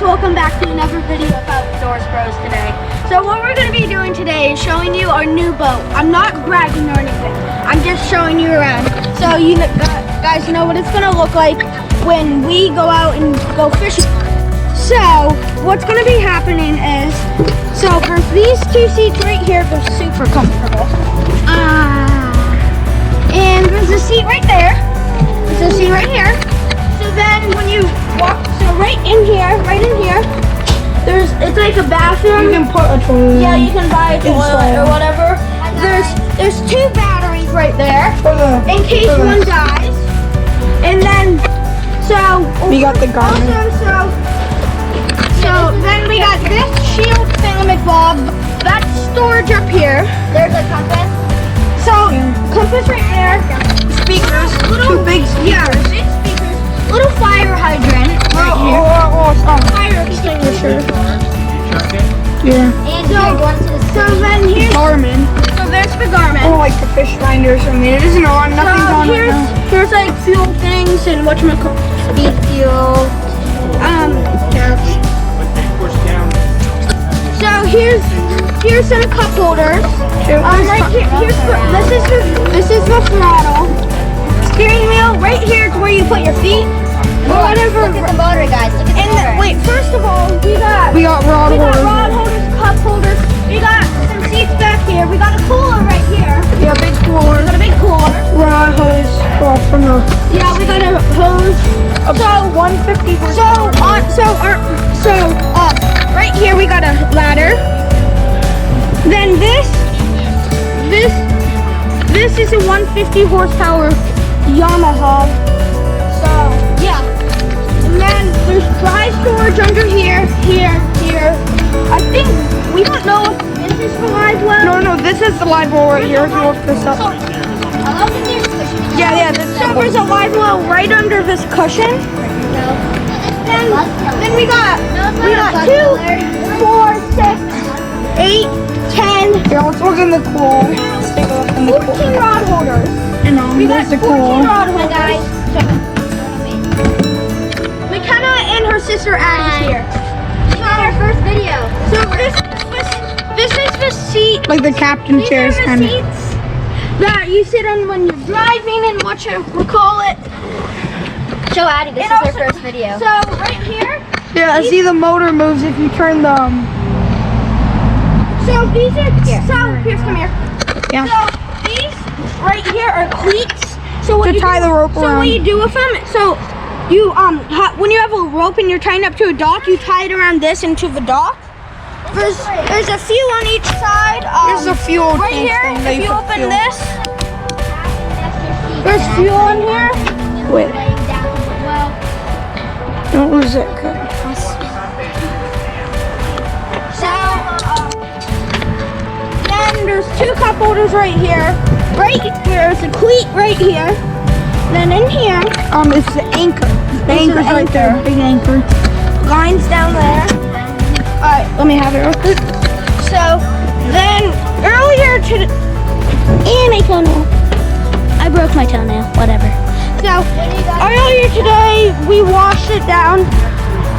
welcome back to another video of Outdoors Bros today. So what we're going to be doing today is showing you our new boat. I'm not bragging or anything, I'm just showing you around. So you guys know what it's going to look like when we go out and go fishing. So what's going to be happening is, so for these two seats right here, they're super comfortable. And there's a seat right there. There's a seat right here. So then when you walk, so right in here, it's like a bathroom. You can put a toilet. Yeah, you can buy a toilet or whatever. There's two batteries right there in case one dies. And then we got the Garmin. So then we got this shield thingamabob. That's storage up here. There's a compass. So compass right there. Speakers. Two big speakers. Yeah, big speakers. Little fire hydrant right here. Fire extinguisher. Yeah. And so then here's Garmin. So there's the Garmin. Oh, like the fish finder or something. It isn't on. Nothing's on right now. Here's like fuel things and speed fuel. So here's some cup holders. Right here, this is the throttle. Steering wheel right here is where you put your feet. Or whatever. Look at the motor, guys. Look at the motor. Wait, first of all, we got rod holders, cup holders. We got some seats back here. We got a cooler right here. Yeah, big cooler. We got a big cooler. Rod hose. From the. Yeah, we got a hose. So 150. Right here we got a ladder. Then this is a 150 horsepower Yamaha. So yeah. And then there's dry storage under here. I think we don't know if this is for live well. No, this is the live well right here. If you look this up. Yeah. So there's a live well right under this cushion. Then we got 2, 4, 6, 8, 10. Yeah, let's look in the pool. Let's take a look in the pool. 14 rod holders. And We got there's the 14 pool. rod holders. Guys, McKenna and her sister Addie's here. This is our first video. So this is the seat. Like the captain These chairs are the kind of. seats that you sit on when you're driving and what you call it. Show Addie, this And is also- our first video. So right here. Yeah, see the motor moves if you turn the. So these are here's come here. Yeah. So these right here are cleats. So what To you tie do, the rope So around. what you do with them? So you when you have a rope and you're tying up to a dock, you tie it around this into the dock. There's a few on each side. There's a fuel right tank here. thing that If you put open fuel. this, there's fuel in here. Wait. Don't lose it. So then there's 2 cup holders right here. Right there's a cleat right here. Then in here, It's the anchor. The This is anchor's right there. anchor. Big anchor. lines down there. Alright, let me have it real quick. So then earlier today, and my toenail. I broke my toenail, whatever. So earlier today we washed it down,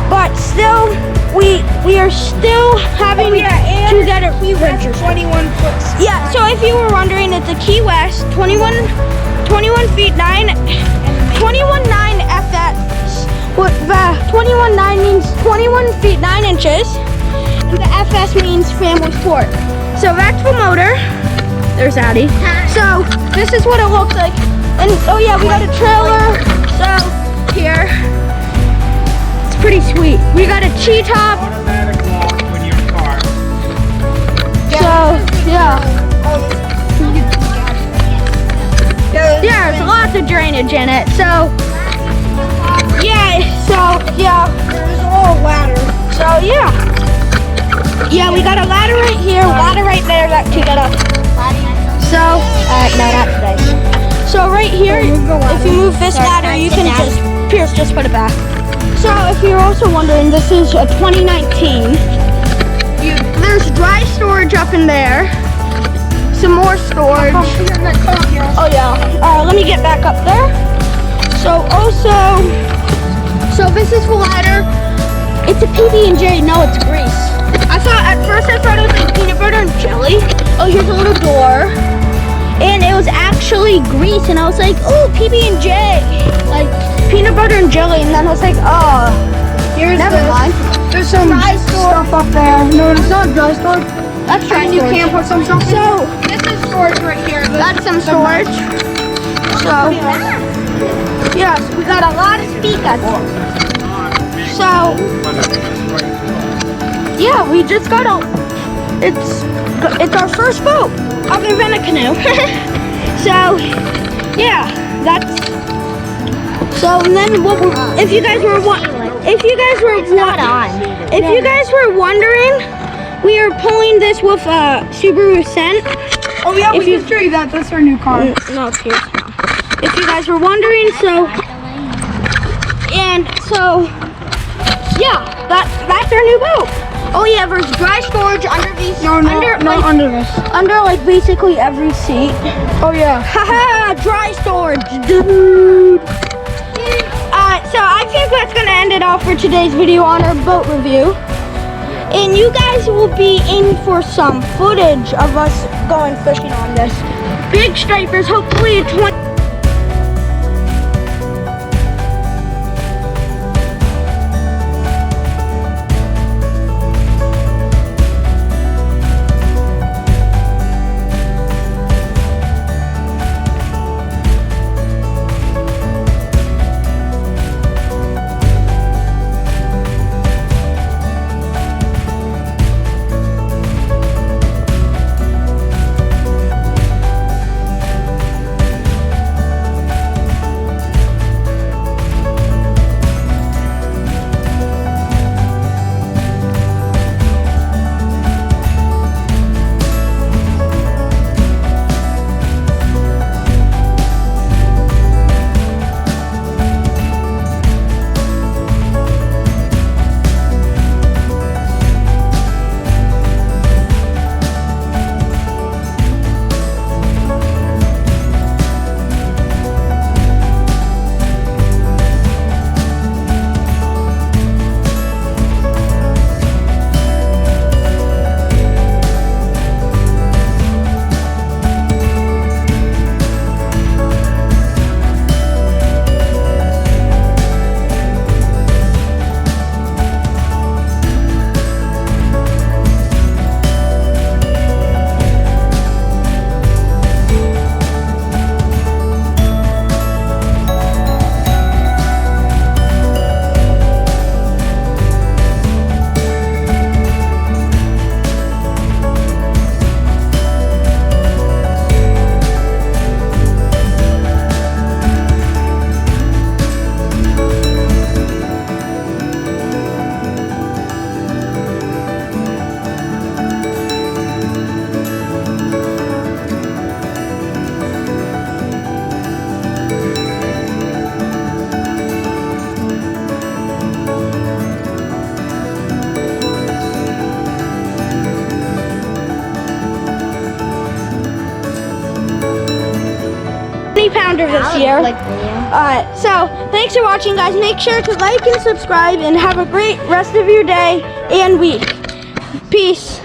but still we are still having to get it registered. 21 foot. Yeah, so if you were wondering, it's a Key West 21 feet 9, 21.9 FS. What the 21.9 means 21 feet 9 inches, and the FS means family sport. So that's the motor. There's Addie. So this is what it looks like. And oh yeah, we got a trailer. So here, it's pretty sweet. We got a T-top. Automatic lock when you're parked. So yeah. Yeah, there's lots of drainage in it. So yeah, There's all ladder. so yeah. Yeah, we got a ladder right here, ladder right there to get up. So No, not today. so right here, if you move this ladder, you can just put it back. So if you're also wondering, this is a 2019. There's dry storage up in there. Some more storage. Oh yeah. Let me get back up there. So this is the ladder. It's it's a PB&J. No, it's grease. At first I thought it was like peanut butter and jelly. Oh, here's a little door. And it was actually grease, and I was like, oh, PB&J. Like, peanut butter and jelly, and then I was like, oh, Here's never this. mind. There's some Dry store. stuff up there. No, it's not dry store. That's dry And you storage. can put some stuff in. So, This is storage right here. that's some storage. So, yes, we got a lot of speakers. So, yeah, we just got it's our first boat, other than a canoe. So, yeah, and then if you guys were wondering, we are pulling this with Subaru Ascent. Oh yeah, If we you- can show you that. That's our new car. No, it's here. If you guys were wondering, yeah, that's our new boat. Oh yeah, there's dry storage under these. Under this. Under like basically every seat. Oh yeah. Haha, dry storage, dude. So I think that's gonna end it off for today's video on our boat review. And you guys will be in for some footage of us going fishing on this big stripers. Hopefully a 20. Pounder this year. So thanks for watching, guys. Make sure to like and subscribe, and have a great rest of your day and week. Peace.